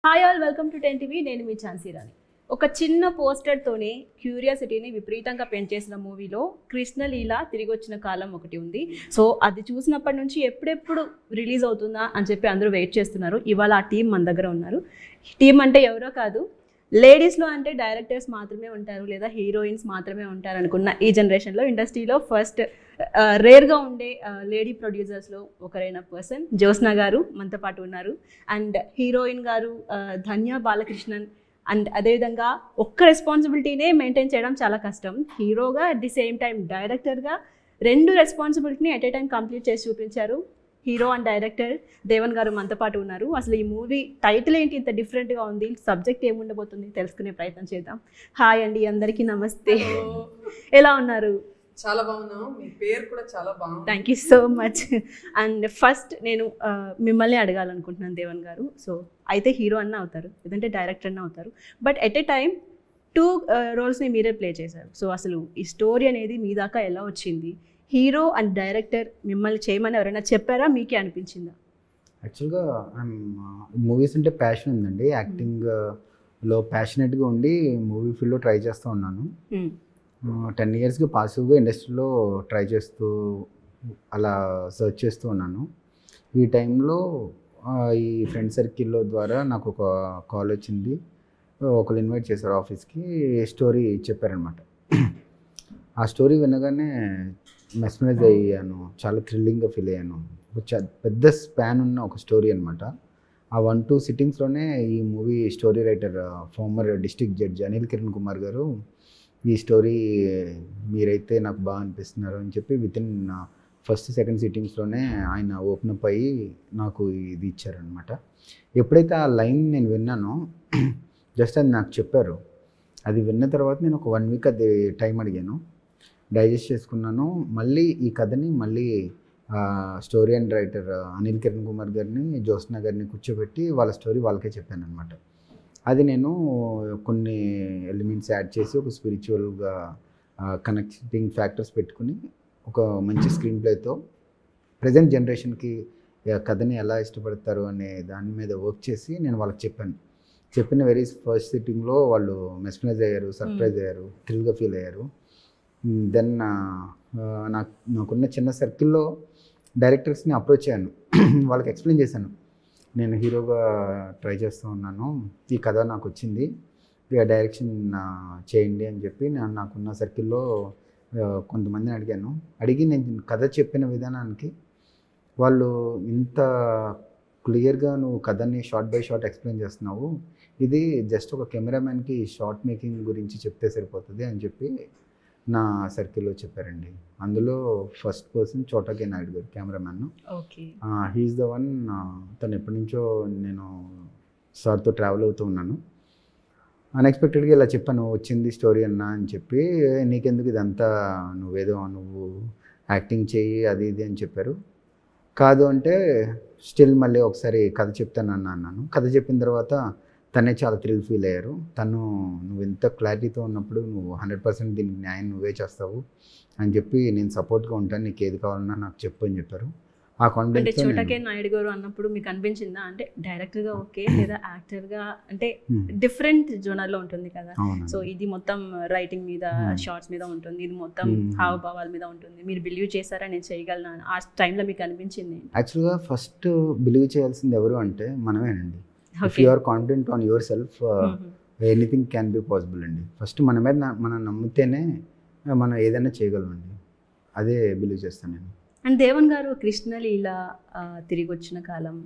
Hi all, welcome to 10 TV. నేను మీ ఝాన్సీ రాణి. ఒక చిన్న పోస్టర్తోనే క్యూరియాసిటీని విపరీతంగా పెంచేసిన మూవీలో కృష్ణలీల తిరిగి వచ్చిన కాలం ఒకటి ఉంది. సో అది చూసినప్పటి నుంచి ఎప్పుడెప్పుడు రిలీజ్ అవుతుందా అని చెప్పి అందరూ వెయిట్ చేస్తున్నారు. ఇవాళ ఆ టీం మన దగ్గర ఉన్నారు. టీం అంటే ఎవరో కాదు, లేడీస్లో అంటే డైరెక్టర్స్ మాత్రమే ఉంటారు లేదా హీరోయిన్స్ మాత్రమే ఉంటారు అనుకున్న ఈ జనరేషన్లో ఇండస్ట్రీలో ఫస్ట్ రేర్గా ఉండే లేడీ ప్రొడ్యూసర్స్లో ఒకరైన పర్సన్ జ్యోత్స్న గారు మనతో పాటు ఉన్నారు. అండ్ హీరోయిన్ గారు ధన్య బాలకృష్ణన్. అండ్ అదేవిధంగా ఒక్క రెస్పాన్సిబిలిటీనే మెయింటైన్ చేయడం చాలా కష్టం. హీరోగా అట్ ది సేమ్ టైం డైరెక్టర్గా రెండు రెస్పాన్సిబిలిటీని ఎట్ ఏ టైం కంప్లీట్ చేసి చూపించారు. హీరో అండ్ డైరెక్టర్ దేవన్ గారు మనతో పాటు ఉన్నారు. అసలు ఈ మూవీ టైటిల్ ఏంటి ఇంత డిఫరెంట్గా ఉంది, సబ్జెక్ట్ ఏముండబోతుంది తెలుసుకునే ప్రయత్నం చేద్దాం. హాయ్ అండి, అందరికీ నమస్తే. ఎలా ఉన్నారు? చాలా బాగున్నాం. మీ పేరు కూడా చాలా బాగుంది. Thank you so much. And first నేను మిమ్మల్ని అడగాలనుకుంటున్నాను దేవన్ గారు. సో అయితే హీరో అన్న అవుతారు, లేదంటే డైరెక్టర్ అన్న అవుతారు, but at a time two రోల్స్ని మీరే ప్లే చేశారు. సో అసలు ఈ స్టోరీ అనేది మీ దాకా ఎలా వచ్చింది? హీరో అండ్ డైరెక్టర్ మిమ్మల్ని చేయమని ఎవరైనా చెప్పారా, మీకే అనిపించిందా? యాక్చువల్గా మూవీస్ అంటే ప్యాషన్ ఉందండి. యాక్టింగ్లో ప్యాషనెట్గా ఉండి మూవీ ఫీల్డ్లో ట్రై చేస్తూ ఉన్నాను. 10 ఇయర్స్గా పాసివ్గా ఇండస్ట్రీలో ట్రై చేస్తూ అలా సర్చ్ చేస్తూ ఉన్నాను. ఈ టైంలో ఈ ఫ్రెండ్ సర్కిల్లో ద్వారా నాకు ఒక కాల్ వచ్చింది. ఒకరు ఇన్వైట్ చేశారు ఆఫీస్కి, స్టోరీ చెప్పారనమాట. ఆ స్టోరీ వినగానే మెస్మరైజ్ అయ్యాను, చాలా థ్రిల్లింగ్గా ఫీల్ అయ్యాను. పెద్ద స్పాన్ ఉన్న ఒక స్టోరీ అనమాట. ఆ 1-2 సిట్టింగ్స్లోనే ఈ movie story writer former district judge Anil Kiran Kumar గారు ఈ స్టోరీ మీరైతే నాకు బాగా అనిపిస్తున్నారు అని చెప్పి వితిన్ ఫస్ట్ సెకండ్ సిట్టింగ్స్లోనే ఆయన ఓపెన్ అప్ అయ్యి నాకు ఇది ఇచ్చారనమాట. ఎప్పుడైతే ఆ లైన్ నేను విన్నానో జస్ట్ అది నాకు చెప్పారు. అది విన్న తర్వాత నేను ఒక 1 వీక్ అది టైం అడిగాను, డైజెస్ట్ చేసుకున్నాను. మళ్ళీ ఈ కథని మళ్ళీ story and writer Anil Kiran Kumar గారిని, జ్యోత్స్న గారిని కూర్చోబెట్టి వాళ్ళ స్టోరీ వాళ్ళకే చెప్పాను అనమాట. అది నేను కొన్ని ఎలిమెంట్స్ యాడ్ చేసి ఒక స్పిరిచువల్గా కనెక్టింగ్ ఫ్యాక్టర్స్ పెట్టుకుని ఒక మంచి స్క్రీన్ ప్లేతో ప్రజెంట్ జనరేషన్కి కథని ఎలా ఇష్టపడతారు అనే దాని మీద వర్క్ చేసి నేను వాళ్ళకి చెప్పాను. చెప్పిన వెరీ ఫస్ట్ సిట్టింగ్లో వాళ్ళు మెస్మరైజ్ అయ్యారు, సర్ప్రైజ్ అయ్యారు, థ్రిల్గా ఫీల్ అయ్యారు. దెన్ నాకున్న చిన్న సర్కిల్లో డైరెక్టర్స్ని అప్రోచ్ అయ్యాను. వాళ్ళకి ఎక్స్ప్లెయిన్ చేశాను, నేను హీరోగా ట్రై చేస్తూ ఉన్నాను, ఈ కథ నాకు వచ్చింది, ఇక డైరెక్షన్ చేయండి అని చెప్పి నాకున్న సర్కిల్లో కొంతమందిని అడిగి నేను కథ చెప్పిన విధానానికి వాళ్ళు ఇంత క్లియర్గా నువ్వు కథని షార్ట్ బై షార్ట్ ఎక్స్ప్లెయిన్ చేస్తున్నావు, ఇది జస్ట్ ఒక కెమెరామ్యాన్కి షార్ట్ మేకింగ్ గురించి చెప్తే సరిపోతుంది అని చెప్పి నా సర్కిల్లో చెప్పారండి. అందులో ఫస్ట్ పర్సన్ చోటా కే నాయుడు గారు, కెమెరామ్యాన్. He's the one. తను ఎప్పటి నుంచో నేను సార్తో ట్రావెల్ అవుతూ ఉన్నాను. అన్ఎక్స్పెక్టెడ్గా ఇలా చెప్పాను, వచ్చింది స్టోరీ అన్నా అని చెప్పి, నీకెందుకు ఇదంతా, నువ్వు యాక్టింగ్ చేయి అది ఇది అని చెప్పారు. కాదు అంటే స్టిల్ మళ్ళీ ఒకసారి కథ చెప్తానన్నా అన్నాను. కథ చెప్పిన తర్వాత తనే చాలా థ్రిల్ ఫీల్ అయ్యారు. నువ్వు ఇంత క్లారిటీతో ఉన్నప్పుడు నువ్వు 100% దీనికి న్యాయం నువ్వే చేస్తావు అని చెప్పి, నేను సపోర్ట్గా ఉంటాను, నీకు ఏది కావాలన్నా నాకు చెప్పు అని చెప్పారు. ఆ కాన్ఫిడెన్స్. చోటా కే నాయుడు గారు అన్నప్పుడు మీకు అనిపించిందా, అంటే డైరెక్టర్గా ఓకే లేదా యాక్టర్గా అంటే డిఫరెంట్ జోనర్లో ఉంటుంది కదా, సో ఇది మొత్తం రైటింగ్ మీద షార్ట్స్ మీద ఉంటుంది, ఇది మొత్తం హావభావాల మీద ఉంటుంది, మీరు బిలీవ్ చేశారా నేను చేయగలను ఆ టైంలో మీకు అనిపించింది? యాక్చువల్గా ఫస్ట్ బిలీవ్ చేయాల్సింది ఎవరు అంటే మనమేనండి. If you are confident on yourself, anything can be possible అండి. ఫస్ట్ మన మీద మనం నమ్మితేనే మనం ఏదైనా చేయగలమండి. అదే బిలీవ్ చేస్తాను నేను. అండ్ దేవన్ గారు కృష్ణలీల తిరిగి వచ్చిన కాలం,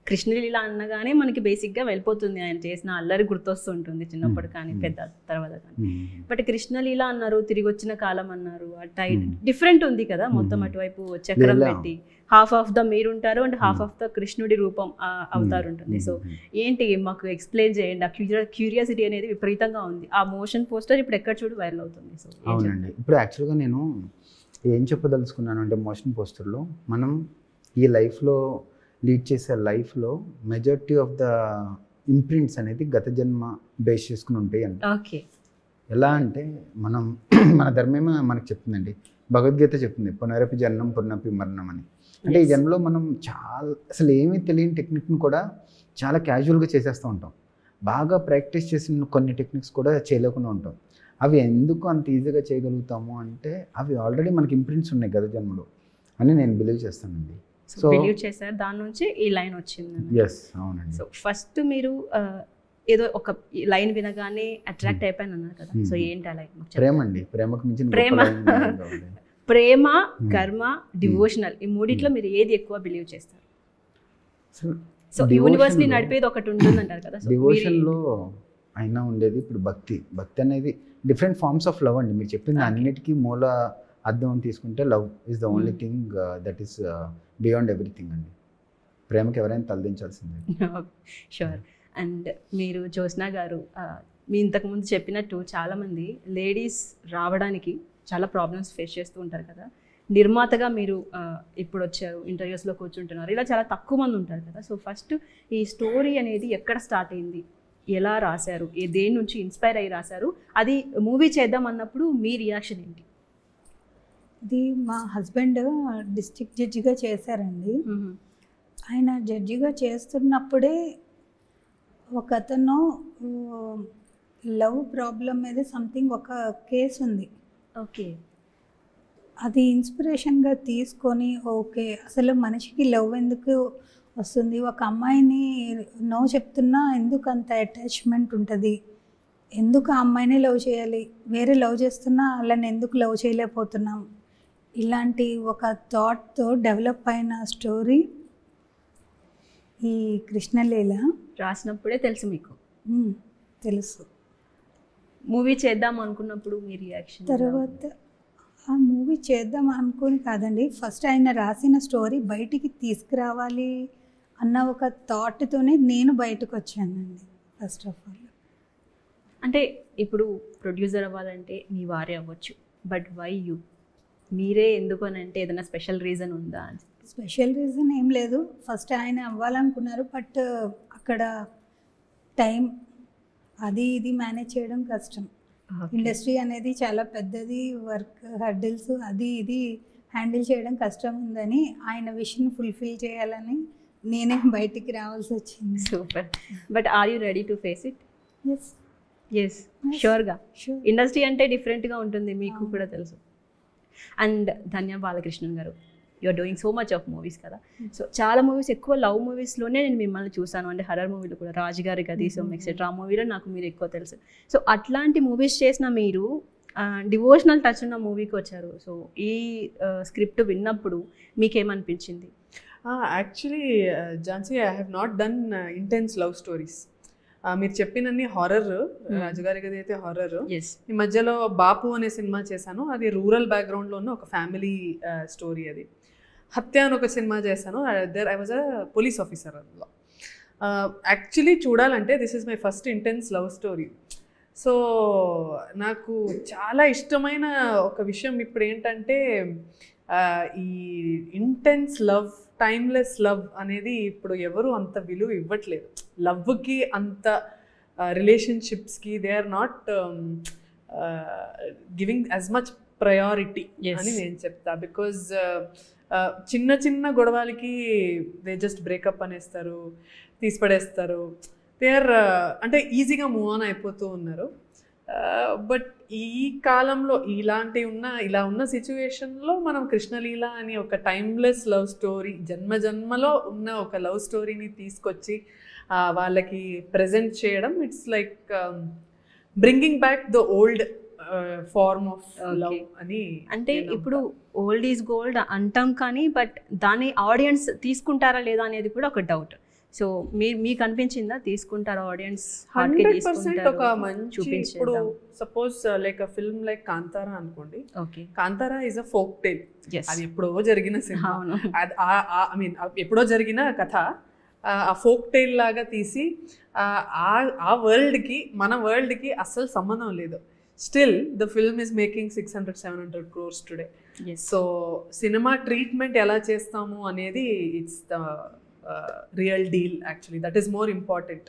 కృష్ణలీల అనగానే మనకి బేసిక్గా వెళ్ళిపోతుంది ఆయన చేసిన అల్లరి గుర్తొస్తుంటుంది చిన్నప్పుడు కానీ పెద్ద తర్వాత కానీ. బట్ కృష్ణలీల అన్నారు, తిరిగి వచ్చిన కాలం అన్నారు, ఆ టైటిల్ డిఫరెంట్ ఉంది కదా, మొత్తం అటువైపు చక్రం పెట్టి హాఫ్ ఆఫ్ ద మీరు ఉంటారు అండ్ హాఫ్ ఆఫ్ ద కృష్ణుడి రూపం అవతారు ఉంటుంది. సో ఏంటి మాకు ఎక్స్ప్లెయిన్ చేయండి. ఆ క్యూరియాసిటీ అనేది విపరీతంగా ఉంది. ఆ మోషన్ పోస్టర్ ఇప్పుడు ఎక్కడ చూడు వైరల్ అవుతుంది. సో అవునండి, ఇప్పుడు యాక్చువల్గా నేను ఏం చెప్పదలుచుకున్నాను అంటే, మోషన్ పోస్టర్లో మనం ఈ లైఫ్లో లీడ్ చేసే లైఫ్లో మెజారిటీ ఆఫ్ ద ఇంప్రింట్స్ అనేది గత జన్మ బేస్ చేసుకుని ఉంటాయి అంట. ఓకే, ఎలా అంటే మన ధర్మమే మనకు చెప్తుందండి. భగవద్గీత చెప్తుంది, పునరపి జన్మం పునరపి మరణం అని. అంటే ఈ జన్మలో మనం చాలా అసలు ఏమీ తెలియని టెక్నిక్ని కూడా చాలా క్యాజువల్గా చేసేస్తూ ఉంటాం. బాగా ప్రాక్టీస్ చేసిన కొన్ని టెక్నిక్స్ కూడా చేయలేకుండా ఉంటాం. అవి ఎందుకు అంత ఈజీగా చేయగలుగుతాము అంటే అవి ఆల్రెడీ మనకి ఇంప్రింట్స్ ఉన్నాయి గత జన్మలో అని నేను బిలీవ్ చేస్తానండి. సో బిలీవ్ చేశారు, దాని నుంచి ఈ లైన్ వచ్చింది. ఎస్, అవునండి. సో ఫస్ట్ మీరు ఏదో ఒక లైన్ వినగానే అట్రాక్ట్ అయిపోయాను అన్నారు కదా, సో ఏంటి ఆ లైన్? ప్రేమ అండి, ప్రేమకు మించిన ప్రేమ, ప్రేమ, కర్మ, డివోషనల్, ఈ మూడిట్లో మీరు ఏది ఎక్కువ బిలీవ్ చేస్తారు? సో యూనివర్స్ ని నడిపేది ఒకటి ఉంటుంది అంటారు కదా. డివోషన్లో అయినా ఉండేది ఇప్పుడు భక్తి. భక్తి అనేది డిఫరెంట్ ఫార్మ్స్ ఆఫ్ లవ్ అండి. మీరు చెప్పింది అన్నిటికీ మూల అర్థం తీసుకుంటే love is the only thing that is beyond everything అండి. ప్రేమకి ఎవరైనా తలదించాల్సిందే. షూర్. అండ్ మీరు జ్యోత్స్న గారు, మీ ఇంతకుముందు చెప్పినట్టు చాలామంది లేడీస్ రావడానికి చాలా ప్రాబ్లమ్స్ ఫేస్ చేస్తూ ఉంటారు కదా. నిర్మాతగా మీరు ఇప్పుడు వచ్చారు, ఇంటర్వ్యూస్లో కూర్చుంటున్నారు, ఇలా చాలా తక్కువ మంది ఉంటారు కదా. సో ఫస్ట్ ఈ స్టోరీ అనేది ఎక్కడ స్టార్ట్ అయింది, ఎలా రాశారు, దేని నుంచి ఇన్స్పైర్ అయ్యి రాశారు, అది మూవీ చేద్దాం అన్నప్పుడు మీ రియాక్షన్ ఏంటి? ఇది మా హస్బెండ్ డిస్ట్రిక్ట్ జడ్జిగా చేశారండి. ఆయన జడ్జిగా చేస్తున్నప్పుడే ఒక అతను లవ్ ప్రాబ్లం మీద సంథింగ్ ఒక కేసు ఉంది. ఓకే. అది ఇన్స్పిరేషన్గా తీసుకొని ఓకే అసలు మనిషికి లవ్ ఎందుకు వస్తుంది, ఒక అమ్మాయిని నో చెప్తున్నా ఎందుకు అంత అటాచ్మెంట్ ఉంటుంది, ఎందుకు ఆ అమ్మాయిని లవ్ చేయాలి, వేరే లవ్ చేస్తున్నా వాళ్ళని ఎందుకు లవ్ చేయలేకపోతున్నాం, ఇలాంటి ఒక థాట్తో డెవలప్ అయిన స్టోరీ ఈ కృష్ణలీల. రాసినప్పుడే తెలుసు మీకు? తెలుసు. మూవీ చేద్దాం అనుకున్నప్పుడు మీ రియాక్షన్? తర్వాత ఆ మూవీ చేద్దాం అనుకుని కాదండి, ఫస్ట్ ఆయన రాసిన స్టోరీ బయటికి తీసుకురావాలి అన్న ఒక థాట్తోనే నేను బయటకు వచ్చానండి ఫస్ట్ ఆఫ్ ఆల్. అంటే ఇప్పుడు ప్రొడ్యూసర్ అవ్వాలంటే మీ వారే అవ్వచ్చు, బట్ వై యూ? మీరే ఎందుకు అని అంటే ఏదైనా స్పెషల్ రీజన్ ఉందా? స్పెషల్ రీజన్ ఏం లేదు, ఫస్ట్ ఆయన అవ్వాలనుకున్నారు, బట్ అక్కడ టైం అది ఇది మేనేజ్ చేయడం కష్టం. ఇండస్ట్రీ అనేది చాలా పెద్దది, వర్క్ హర్డిల్స్ అది ఇది హ్యాండిల్ చేయడం కష్టం ఉందని ఆయన విషయం ఫుల్ఫిల్ చేయాలని నేనే బయటికి రావాల్సి వచ్చింది. Super. But are you ready to face it? Yes yes, షూర్గా. ఇండస్ట్రీ అంటే డిఫరెంట్గా ఉంటుంది, మీకు కూడా తెలుసు. అండ్ ధన్య బాలకృష్ణన్ గారు, you're doing so much of movies కదా. సో చాలా మూవీస్, ఎక్కువ లవ్ మూవీస్లోనే నేను మిమ్మల్ని చూసాను, అంటే హర్రర్ మూవీలో కూడా రాజుగారి గదీసం ఎక్సెట్రా ఆ మూవీలో నాకు మీరు ఎక్కువ తెలుసు. సో అట్లాంటి మూవీస్ చేసిన మీరు డివోషనల్ టచ్ ఉన్న మూవీకి వచ్చారు. సో ఈ స్క్రిప్ట్ విన్నప్పుడు మీకేమనిపించింది? Actually Jhansi, I have not done intense love stories. మీరు చెప్పినన్ని హారర్, రాజుగారి గది అయితే హారర్. ఈ మధ్యలో బాపు అనే సినిమా చేశాను, అది రూరల్ బ్యాక్గ్రౌండ్లో ఉన్న ఒక ఫ్యామిలీ స్టోరీ. అది హత్య అని ఒక సినిమా చేశాను, I was a police officer. అందులో యాక్చువల్లీ చూడాలంటే this is my first intense love story. So నాకు చాలా ఇష్టమైన ఒక విషయం ఇప్పుడు ఏంటంటే ఈ ఇంటెన్స్ లవ్, టైమ్లెస్ లవ్ అనేది ఇప్పుడు ఎవరు అంత విలువ ఇవ్వట్లేదు. లవ్కి అంత రిలేషన్షిప్స్కి they are not giving as much priority అని నేను చెప్తా. బికాజ్ చిన్న చిన్న గొడవలకి దే జస్ట్ బ్రేకప్ అనేస్తారు, తీసిపడేస్తారు. దే ఆర్ అంటే ఈజీగా మూవ్ ఆన్ అయిపోతూ ఉన్నారు. బట్ ఈ కాలంలో ఇలా ఉన్న సిచ్యువేషన్లో మనం కృష్ణలీల అని ఒక టైమ్లెస్ లవ్ స్టోరీ, జన్మలో ఉన్న ఒక లవ్ స్టోరీని తీసుకొచ్చి వాళ్ళకి ప్రజెంట్ చేయడం, it's like bringing back the old form of love అని. అంటే ఇప్పుడు ఓల్డ్ ఈజ్ గోల్డ్ అంటాం కానీ, బట్ దాన్ని ఆడియన్స్ తీసుకుంటారా లేదా అనేది కూడా ఒక డౌట్. సో మీకు అనిపించిందా తీసుకుంటారా ఆడియన్స్? 100% ఒక మంచి, ఇప్పుడు suppose like a film like Kantara అనుకోండి. Okay, Kantara is a folk tale. అది ఎప్పుడో జరిగిన సినిమా, ఐ మీన్ ఎప్పుడో జరిగిన కథ ఆ ఫోక్ టైల్ లాగా తీసి ఆ వరల్డ్కి మన వరల్డ్కి అస్సలు సంబంధం లేదు. Still the film is making 600-700 crores today. So cinema treatment ఎలా చేస్తాము అనేది it's the real deal. Actually that is more important.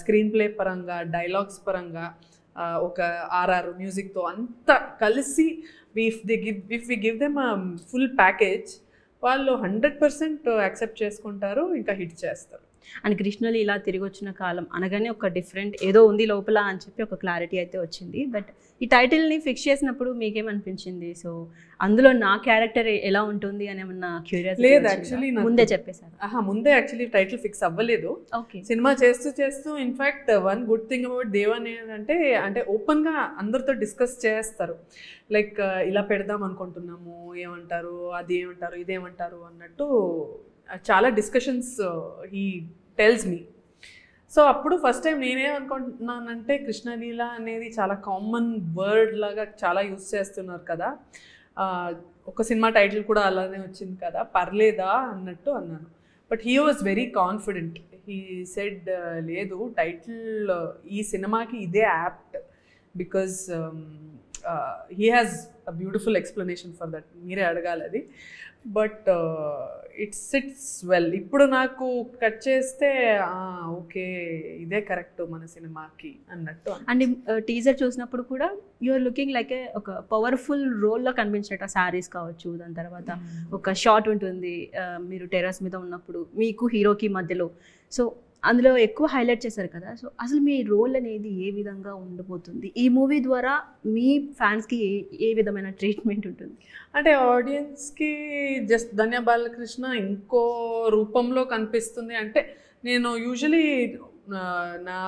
Screen play పరంగా, డైలాగ్స్ పరంగా, ఒక ఆర్ఆర్ మ్యూజిక్తో అంతా కలిసి if we give them full package, వాళ్ళు 100% యాక్సెప్ట్ చేసుకుంటారు, ఇంకా హిట్ చేస్తారు. అండ్ కృష్ణలు ఇలా తిరిగి వచ్చిన కాలం అనగానే ఒక డిఫరెంట్ ఏదో ఉంది లోపల అని చెప్పి ఒక క్లారిటీ అయితే వచ్చింది. బట్ ఈ టైటిల్ని ఫిక్స్ చేసినప్పుడు మీకేమనిపించింది? సో అందులో నా క్యారెక్టర్ ఎలా ఉంటుంది అని ఏమన్నా క్యూరియాసిటీ? లేదు, యాక్చువల్లీ ముందే చెప్పేశారు. ముందే యాక్చువల్లీ టైటిల్ ఫిక్స్ అవ్వలేదు. ఓకే. సినిమా చేస్తూ in fact one good thing about Devan ఏంటంటే అంటే ఓపెన్గా అందరితో డిస్కస్ చేస్తారు. లైక్ ఇలా పెడదాం అనుకుంటున్నాము, ఏమంటారు, అది ఏమంటారు, ఇదేమంటారు అన్నట్టు చాలా discussions he tells me. So అప్పుడు ఫస్ట్ టైం నేనేమనుకుంటున్నానంటే కృష్ణలీల అనేది చాలా కామన్ వర్డ్ లాగా చాలా యూస్ చేస్తున్నారు కదా, ఒక సినిమా టైటిల్ కూడా అలానే వచ్చింది కదా, పర్లేదా అన్నట్టు అన్నాను. But he was very confident. He said లేదు, టైటిల్ ఈ సినిమాకి ఇదే apt because he has a beautiful explanation for that. మీరే అడగాలి అది. But it sits well. ఇప్పుడు నాకు కట్ చేస్తే ఓకే ఇదే కరెక్ట్ మన సినిమాకి అన్నట్టు. అండ్ టీజర్ చూసినప్పుడు కూడా యూఆర్ లుకింగ్ లైక్ ఒక పవర్ఫుల్ రోల్లో కనిపించినట్టు. శారీస్ కావచ్చు, దాని తర్వాత ఒక షాట్ ఉంటుంది మీరు టెర్రస్ మీద ఉన్నప్పుడు మీకు హీరోకి మధ్యలో. సో అందులో ఎక్కువ హైలైట్ చేశారు కదా. సో అసలు మీ రోల్ అనేది ఏ విధంగా ఉండబోతుంది? ఈ మూవీ ద్వారా మీ ఫ్యాన్స్కి ఏ విధమైన ట్రీట్మెంట్ ఉంటుంది? అంటే ఆడియన్స్కి జస్ట్ ధన్య బాలకృష్ణ ఇంకో రూపంలో కనిపిస్తుంది. అంటే నేను యూజువలీ నా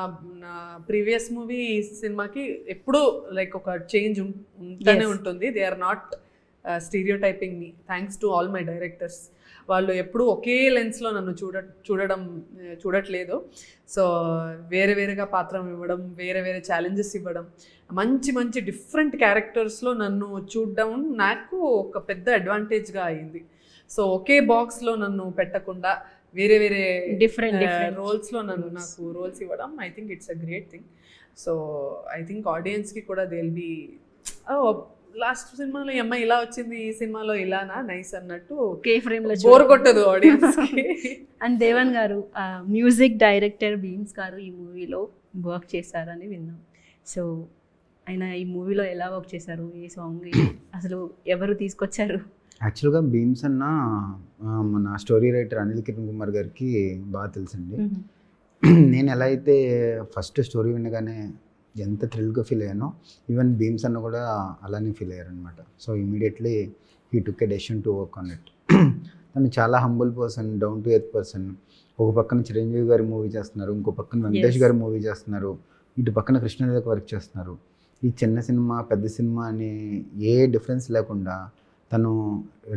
ప్రీవియస్ మూవీ సినిమాకి ఎప్పుడూ లైక్ ఒక చేంజ్ ఉంటూనే ఉంటుంది. They are not stereotyping me, thanks to all my directors. వాళ్ళు ఎప్పుడూ ఒకే లెన్స్లో నన్ను చూడట్లేదు. సో వేరే వేరేగా పాత్ర ఇవ్వడం, వేరే వేరే ఛాలెంజెస్ ఇవ్వడం, మంచి మంచి డిఫరెంట్ క్యారెక్టర్స్లో నన్ను చూడడం నాకు ఒక పెద్ద అడ్వాంటేజ్గా అయింది. సో ఒకే బాక్స్లో నన్ను పెట్టకుండా వేరే వేరే డిఫరెంట్ రోల్స్లో నాకు రోల్స్ ఇవ్వడం I think it's a great thing. So I think ఆడియన్స్కి కూడా దే విల్ బి లాస్ట్ సినిమాలో ఈ అమ్మాయి ఇలా వచ్చింది, ఈ సినిమాలో ఇలానా నైస్ అన్నట్టు బోర్ కొట్టదు ఆడియన్స్కి. అండ్ దేవన్ గారు మ్యూజిక్ డైరెక్టర్ బీమ్స్ గారు ఈ మూవీలో వర్క్ చేశారని విన్నాం. సో ఆయన ఈ మూవీలో ఎలా వర్క్ చేశారు? ఏ సాంగ్ అసలు ఎవరు తీసుకొచ్చారు? యాక్చువల్గా బీమ్స్ అన్న మన స్టోరీ రైటర్ అనిల్ కిరణ్ కుమార్ గారికి బాగా తెలుసండి. నేను ఎలా అయితే ఫస్ట్ స్టోరీ వినగానే ఎంత థ్రిల్గా ఫీల్ అయ్యానో, ఈవెన్ బీమ్స్ అన్న కూడా అలానే ఫీల్ అయ్యారనమాట. So immediately he took a decision to work on it. తను చాలా humble person, down to earth person. ఒక పక్కన చిరంజీవి గారి మూవీ చేస్తున్నారు, ఇంకో పక్కన వెంకటేష్ గారి మూవీ చేస్తున్నారు, ఇటు పక్కన కృష్ణలీలకు వర్క్ చేస్తున్నారు. ఈ చిన్న సినిమా పెద్ద సినిమా అని ఏ డిఫరెన్స్ లేకుండా తను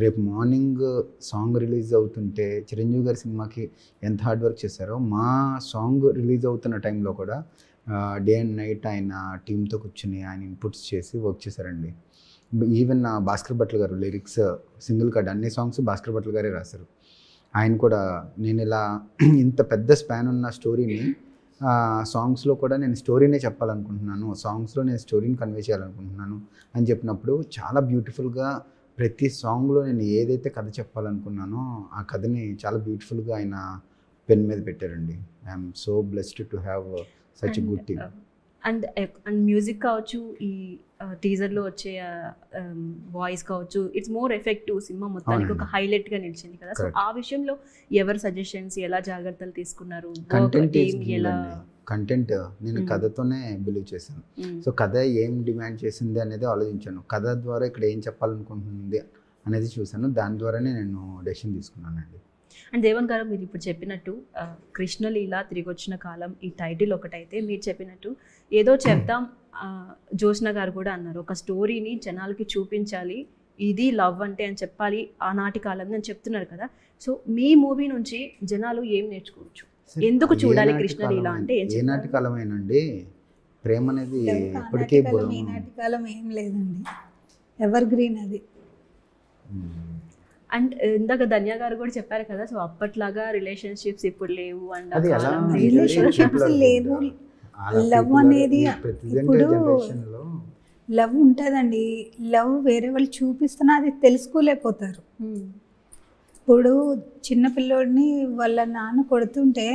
రేపు మార్నింగ్ సాంగ్ రిలీజ్ అవుతుంటే చిరంజీవి గారి సినిమాకి ఎంత హార్డ్ వర్క్ చేశారో, మా సాంగ్ రిలీజ్ అవుతున్న టైంలో కూడా డే అండ్ నైట్ ఆయన టీంతో కూర్చుని ఆయన ఇన్పుట్స్ చేసి వర్క్ చేశారండి. ఈవెన్ భాస్కర్ భట్ల గారు లిరిక్స్ సింగిల్ కార్డ్ అన్ని సాంగ్స్ భాస్కర్ భట్ల గారే రాశారు. ఆయన కూడా నేను ఇలా ఇంత పెద్ద స్పాన్ ఉన్న స్టోరీని సాంగ్స్లో కూడా నేను స్టోరీనే చెప్పాలనుకుంటున్నాను, సాంగ్స్లో నేను స్టోరీని కన్వే చేయాలనుకుంటున్నాను అని చెప్పినప్పుడు చాలా బ్యూటిఫుల్గా ప్రతి సాంగ్లో నేను ఏదైతే కథ చెప్పాలనుకున్నానో ఆ కథని చాలా బ్యూటిఫుల్గా ఆయన పెన్ మీద పెట్టారండి. I'm so blessed to have such good team. And music కావచ్చు, ఈ టీజర్లో వచ్చే వాయిస్ కావచ్చు, ఇట్స్ మోర్ ఎఫెక్టివ్. సినిమా మొత్తానికి ఒక హైలైట్గా నిలిచింది కదా. సో ఆ విషయంలో ఎవరు సజెషన్స్, ఎలా జాగ్రత్తలు తీసుకున్నారు? కంటెంట్ నేను కథతోనే బిలీవ్ చేశాను. సో కథ ఏం డిమాండ్ చేసింది అనేది ఆలోచించాను, కథ ద్వారా ఇక్కడ ఏం చెప్పాలనుకుంటుంది అనేది చూశాను, దాని ద్వారానే నేను డెసిషన్ తీసుకున్నానండి. అండ్ దేవన్ గారు, మీరు ఇప్పుడు చెప్పినట్టు కృష్ణలీల తిరిగి వచ్చిన కాలం ఈ టైటిల్ ఒకటైతే, మీరు చెప్పినట్టు ఏదో చెప్తాం జోష్న గారు కూడా అన్నారు, ఒక స్టోరీని జనాలకి చూపించాలి, ఇది లవ్ అంటే అని చెప్పాలి ఆనాటి కాలం అని చెప్తున్నారు కదా. సో మీ మూవీ నుంచి జనాలు ఏం నేర్చుకోవచ్చు? ఎందుకు చూడాలి కృష్ణలీల అంటే? ఏ నాటి కాలమేనండి, ప్రేమ అనేది ఇప్పటికే ఈ నాటి కాలం ఏం లేదండి, ఎవర్ గ్రీన్ అది. అండ్ ఇందాక ధన్య గారు కూడా చెప్పారు కదా, సో అప్పట్లాగా రిలేషన్షిప్స్ ఇప్పుడు లేవు. అండ్ రిలేషన్షిప్స్ లేవు, లవ్ అనేది ఇప్పుడు లవ్ ఉంటుందండి, లవ్ వేరే వాళ్ళు చూపిస్తున్నా అది తెలుసుకోలేకపోతారు. ఇప్పుడు చిన్నపిల్లోడిని వాళ్ళ నాన్న కొడుతుంటే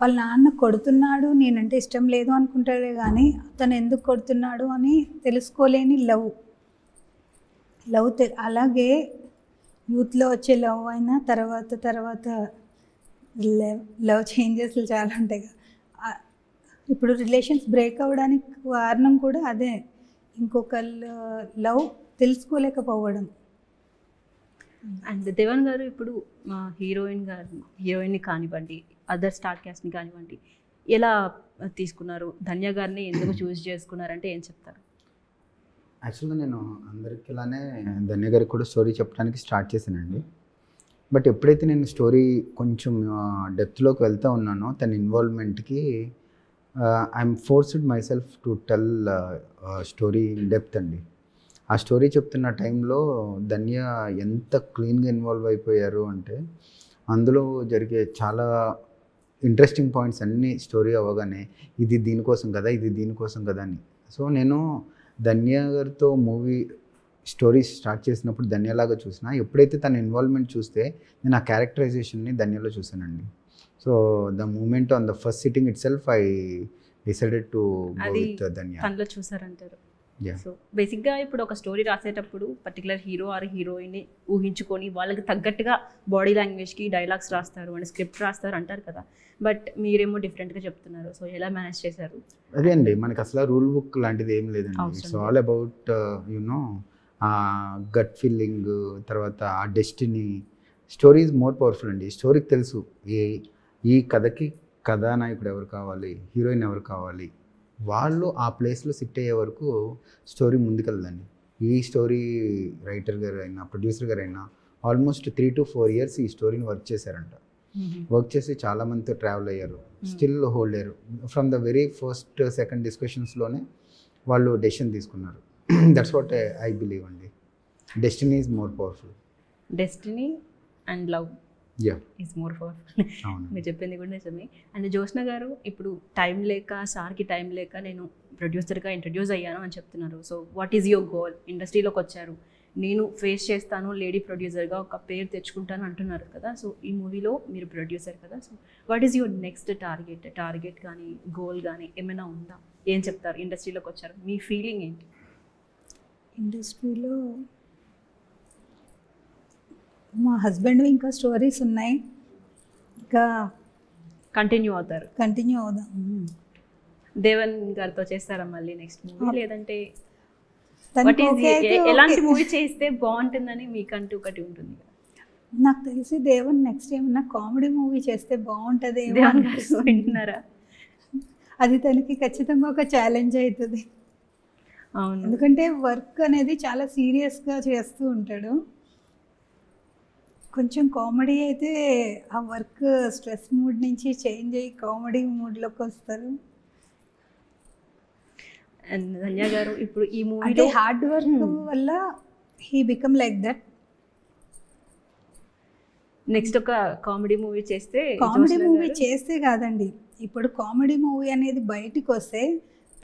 వాళ్ళ నాన్న కొడుతున్నాడు నేనంటే ఇష్టం లేదు అనుకుంటాడే కానీ అతను ఎందుకు కొడుతున్నాడు అని తెలుసుకోలేని లవ్. అలాగే యూత్లో వచ్చే లవ్ అయినా తర్వాత లవ్ చేంజెస్ చాలా ఉంటాయి కదా. ఇప్పుడు రిలేషన్స్ బ్రేక్ అవ్వడానికి కారణం కూడా అదే, ఇంకొక లవ్ తెలుసుకోలేకపోవడం. అండ్ దేవన్ గారు ఇప్పుడు మా హీరోయిన్ని కానివ్వండి, అదర్ స్టార్ క్యాస్ట్ని కానివ్వండి, ఎలా తీసుకున్నారు? ధన్య గారిని ఎందుకు చూస్ చేసుకున్నారంటే ఏం చెప్తారు? యాక్చువల్గా నేను అందరికి ఇలానే ధన్య గారికి కూడా స్టోరీ చెప్పడానికి స్టార్ట్ చేశానండి. బట్ ఎప్పుడైతే నేను స్టోరీ కొంచెం డెప్త్లోకి వెళ్తూ ఉన్నానో తన ఇన్వాల్వ్మెంట్కి I'm forced myself to tell story in depth అండి. ఆ స్టోరీ చెప్తున్న టైంలో ధన్య ఎంత క్లీన్గా ఇన్వాల్వ్ అయిపోయారు అంటే అందులో జరిగే చాలా ఇంట్రెస్టింగ్ పాయింట్స్ అన్నీ స్టోరీ అవ్వగానే ఇది దీనికోసం కదా, ఇది దీనికోసం కదా అని. సో నేను ధన్య గారితో మూవీ స్టోరీ స్టార్ట్ చేసినప్పుడు ధన్యలాగా చూసిన, ఎప్పుడైతే తన ఇన్వాల్వ్మెంట్ చూస్తే నేను ఆ క్యారెక్టరైజేషన్ని ధన్యలో చూసానండి. So the moment on the first sitting itself I decided to go with Dhanya. తనలో చూసారంటారు. సో బేసిక్గా ఇప్పుడు ఒక స్టోరీ రాసేటప్పుడు పర్టికులర్ హీరో ఆర్ హీరోయిన్ని ఊహించుకొని వాళ్ళకి తగ్గట్టుగా బాడీ లాంగ్వేజ్కి డైలాగ్స్ రాస్తారు అండ్ స్క్రిప్ట్ రాస్తారు అంటారు కదా, బట్ మీరేమో డిఫరెంట్గా చెప్తున్నారు. సో ఎలా మేనేజ్ చేశారు? అదే అండి, మనకి అసలు రూల్ బుక్ లాంటిది ఏం లేదండి. ఇట్స్ ఆల్ అబౌట్ యునో ఆ గట్ ఫీలింగ్, తర్వాత ఆ destiny. Story is more powerful అండి. స్టోరీకి తెలుసు ఈ కథకి కథానాయకుడు ఎవరు కావాలి, హీరోయిన్ ఎవరు కావాలి, వాళ్ళు ఆ ప్లేస్లో సిట్ అయ్యే వరకు స్టోరీ ముందుకెళ్ళదండి. ఈ స్టోరీ రైటర్ గారు అయినా ప్రొడ్యూసర్ గారు అయినా ఆల్మోస్ట్ 3 to 4 years ఈ స్టోరీని వర్క్ చేశారంట. వర్క్ చేసి చాలామందితో ట్రావెల్ అయ్యారు, స్టిల్ హోల్డ్ అయ్యారు. From the very first second డిస్కషన్స్లోనే వాళ్ళు డెసిషన్ తీసుకున్నారు. దట్స్ వాట్ ఐ బిలీవ్ అండి. Destiny is more powerful. Destiny and love is more powerful. మీరు చెప్పింది కూడా నిజమే. అండ్ జ్యోత్స్న గారు ఇప్పుడు టైం లేక, సార్కి టైం లేక నేను ప్రొడ్యూసర్గా ఇంట్రడ్యూస్ అయ్యాను అని చెప్తున్నారు. So what is your goal? ఇండస్ట్రీలోకి వచ్చారు, నేను ఫేస్ చేస్తాను, లేడీ ప్రొడ్యూసర్గా ఒక పేరు తెచ్చుకుంటాను అంటున్నారు కదా. సో ఈ మూవీలో మీరు ప్రొడ్యూసర్ కదా, so what is your next target కానీ గోల్ కానీ ఏమైనా ఉందా? ఏం చెప్తారు? ఇండస్ట్రీలోకి వచ్చారు, మీ ఫీలింగ్ ఏంటి? ఇండస్ట్రీలో మా హస్బెండ్ ఇంకా స్టోరీస్ ఉన్నాయి, ఇంకా కంటిన్యూ అవుదాం. దేవన్ గారితో చేస్తారా మళ్ళీ నెక్స్ట్ మూవీ, లేదంటే ఎలాంటి మూవీ చేస్తే బాగుంటుందని మీకంటూ ఒకటి ఉంటుంది? నాకు తెలిసి దేవన్ నెక్స్ట్ ఏమన్నా కామెడీ మూవీ చేస్తే బాగుంటుంది. వింటున్నారా? అది తనకి ఖచ్చితంగా ఒక ఛాలెంజ్ అవుతుంది. అవును, ఎందుకంటే వర్క్ అనేది చాలా సీరియస్గా చేస్తూ ఉంటాడు. కొంచెం కామెడీ అయితే ఆ వర్క్ స్ట్రెస్ మూడ్ నుంచి చేంజ్ అయ్యి కామెడీ మూడ్లోకి వస్తారు. అండ్ ధన్య గారు ఇప్పుడు ఈ మూవీ అంటే హార్డ్ వర్క్ వల్ల he become like that. Next ఒక కామెడీ మూవీ చేస్తే కాదండి, ఇప్పుడు కామెడీ మూవీ అనేది బయటికి వస్తే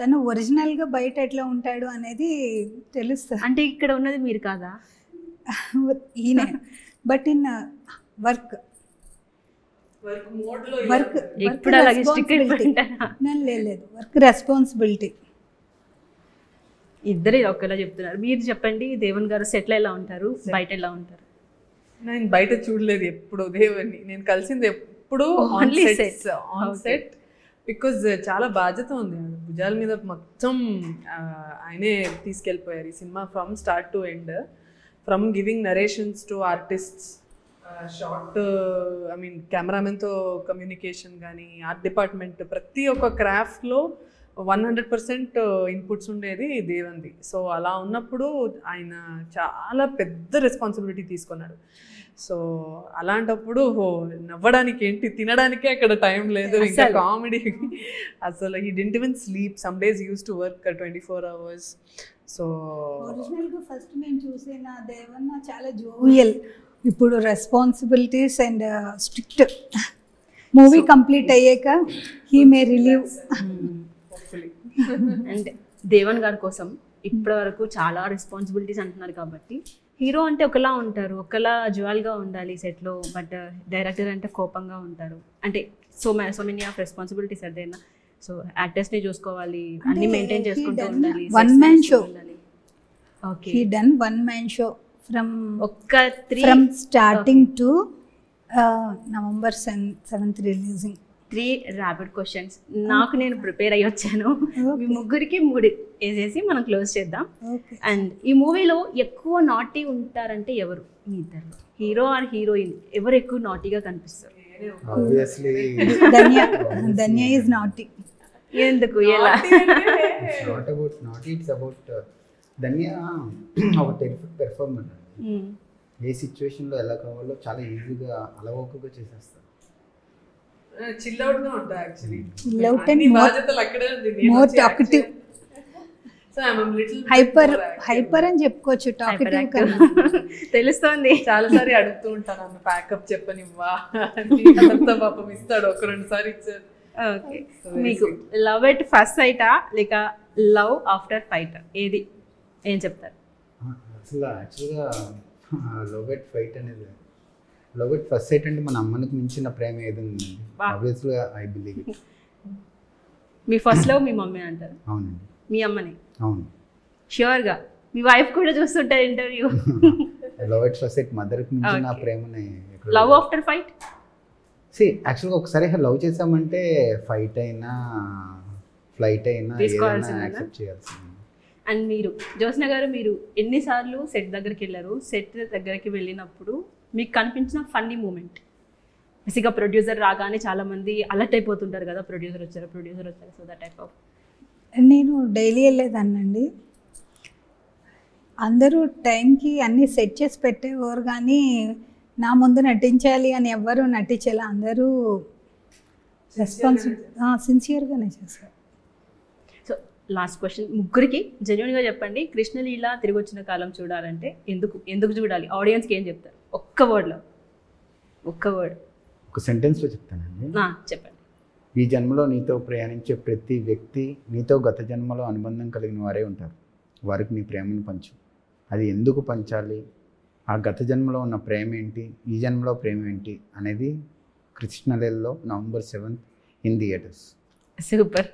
తను ఒరిజినల్గా బయట ఎట్లా ఉంటాడు అనేది తెలుస్తుంది. అంటే ఇక్కడ ఉన్నది మీరు కాదా? ఈయన బట్ ఇన్ వర్క్ లేదు, వర్క్ రెస్పాన్సిబిలిటీ ఇద్దరు ఒకేలా చెప్తున్నారు. మీరు చెప్పండి, దేవన్ గారు సెట్లో ఎలా ఉంటారు, బయట ఎలా ఉంటారు? నేను బయట చూడలేదు ఎప్పుడు దేవన్ని, నేను కలిసింది ఎప్పుడు ఆన్ సెట్. బికాజ్ చాలా బాధ్యత ఉంది భుజాల మీద, మొత్తం ఆయనే తీసుకెళ్ళిపోయారు ఈ cinema from start to end. From giving narrations to artists, short కెమెరామెన్తో కమ్యూనికేషన్ కానీ, ఆర్ట్ డిపార్ట్మెంట్, ప్రతి ఒక్క క్రాఫ్ట్లో 100% ఇన్పుట్స్ ఉండేది దేవంది. సో అలా ఉన్నప్పుడు ఆయన చాలా పెద్ద రెస్పాన్సిబిలిటీ తీసుకున్నాడు. సో అలాంటప్పుడు నవ్వడానికి ఏంటి, తినడానికే అక్కడ టైం లేదు, ఇంకా కామెడీ అసలు. He didn't even sleep, some days used to work 24 hours. So ఒరిజినల్గా ఫస్ట్ నేను చూసిన దేవన్న చాలా జోవియల్. ఇప్పుడు responsibilities and strict. Movie complete అయ్యాక he may relieve. And Devan గారి కోసం ఇప్పటి వరకు చాలా రెస్పాన్సిబిలిటీస్ అంటున్నారు కాబట్టి, హీరో అంటే ఒకలా ఉంటారు, ఒకలా జ్యువెల్గా ఉండాలి సెట్లో, బట్ డైరెక్టర్ అంటే కోపంగా ఉంటారు. అంటే సో మెనీ ఆఫ్ రెస్పాన్సిబిలిటీస్ అదేనా. సో యాక్టర్స్ని చూసుకోవాలి, అన్ని మెయింటైన్ చేసుకుంటూ ఉండాలి. One man show. Okay, he done one man show from starting to November 7th releasing. 3 rapid questions నాకు నేను ప్రిపేర్ అయ్యి వచ్చాను. మీ ముగ్గురికి 3 వేసేసి మనం క్లోజ్ చేద్దాం. ఓకే. అండ్ ఈ మూవీలో ఎక్కువ నాటీ ఉంటారంటే ఎవరు మీ ఇద్దరు? హీరో ఆర్ హీరోయిన్ ఎవరు ఎక్కువ నాటీగా కనిపిస్తారు? Obviously Dhanya is naughty. ఎందుకు, ఎలా? Not about not, it's about Dhanya ఒక టెరిఫిక్ పెర్ఫార్మర్ అండి. ఏ సిచ్యువేషన్లో ఎలా కావాలో చాలా ఈజీగా అలవోకగా చేసేస్తారు. చిల్ అవుట్ గా ఉంటా యాక్చువల్లీ. Chill out and అన్ని more- బాధ్యతలు అక్కడే ఉంది. నేను more వచ్చి talkative. So I'm a little bit hyper more active. Hyper అని చెప్పుకోవచ్చు, టాకిటివ్ Hyperactive. కన్నా. తెలుస్తోంది. చాలాసారి అడుగుతూ ఉంటాను ఆమె ప్యాకప్ చెప్పనివ్వా అని. అదంతా పాపం ఇస్తాడు, ఒక 2 సార్లు ఇచ్చారు. ఓకే, మీకు లవ్ ఎట్ ఫస్ట్ సైటా లేక లవ్ ఆఫ్టర్ ఫైట్ ఏది, ఏం చెప్తారు? అసలు యాక్చువల్గా లవ్ ఎట్ ఫైట్ అనేది, లవ్ ఎట్ ఫస్ట్ సైట్ అంటే మన అమ్మనికి మించిన ప్రేమ ఏది ఉందండి. Wow. ఆబ్వియస్గా I believe it. Me first love me mummy అంటారు? అవునండి, మీ అమ్మని అవును. ష్యూర్గా మీ వైఫ్ కూడా చూస్తుంటారు interview. Love at first sight మదర్కి మించిన Okay. ప్రేమని లవ్ ఆఫ్టర్ ఫైట్? యాక్చువల్గా ఒకసారి లవ్ చేసామంటే ఫైట్ అయినా ఫ్లైట్ అయినా ఏదైనా తీసుకోవాల్సిందేనా? యాక్సెప్ట్ చేయాల్సింది. అండ్ మీరు జ్యోత్స్న గారు, మీరు ఎన్నిసార్లు సెట్ దగ్గరికి వెళ్ళారు? సెట్ దగ్గరికి వెళ్ళినప్పుడు మీకు కనిపించిన ఫన్నీ మూమెంట్? బేసిక్గా ప్రొడ్యూసర్ రాగానే చాలా మంది అలర్ట్ అయిపోతుంటారు కదా, ప్రొడ్యూసర్ వచ్చారు, సో దట్ టైప్ ఆఫ్. నేను డైలీ వెళ్ళేదాన్నండి. అందరూ టైంకి అన్నీ సెట్ చేసి పెట్టేవారు, కానీ నా ముందు నటించాలి అని ఎవ్వరూ నటించేలా, అందరూ సిన్సియర్గానే చేశారు. సో లాస్ట్ క్వశ్చన్ ముగ్గురికి జెన్యున్గా చెప్పండి, కృష్ణలీల తిరిగి వచ్చిన కాలం చూడాలంటే ఎందుకు చూడాలి? ఆడియన్స్కి ఏం చెప్తారు? ఒక్క వర్డ్లో, ఒక్క వర్డ్. ఒక సెంటెన్స్లో చెప్తానండి. చెప్పండి. ఈ జన్మలో నీతో ప్రయాణించే ప్రతి వ్యక్తి నీతో గత జన్మలో అనుబంధం కలిగిన వారే ఉంటారు. వారికి నీ ప్రేమను పంచు. అది ఎందుకు పంచాలి, ఆ గత జన్మలో ఉన్న ప్రేమ ఏంటి, ఈ జన్మలో ప్రేమ ఏంటి అనేది కృష్ణలీలలో November 7th in theatres. Super.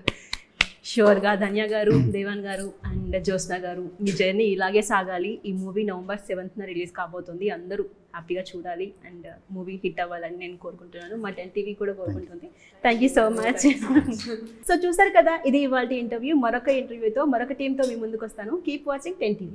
షూర్గా ధన్య గారు, దేవన్ గారు అండ్ జ్యోత్స్న గారు, మీ జర్నీ ఇలాగే సాగాలి. ఈ మూవీ November 7th రిలీజ్ కాబోతుంది. అందరూ హ్యాపీగా చూడాలి అండ్ మూవీ హిట్ అవ్వాలని నేను కోరుకుంటున్నాను. మా 10 TV కూడా కోరుకుంటుంది. Thank you so much. So చూసారు కదా, ఇది ఇవాళ ఇంటర్వ్యూ. మరొక ఇంటర్వ్యూతో మరొక టీంతో మీ ముందుకు వస్తాను. Keep watching 10 TV.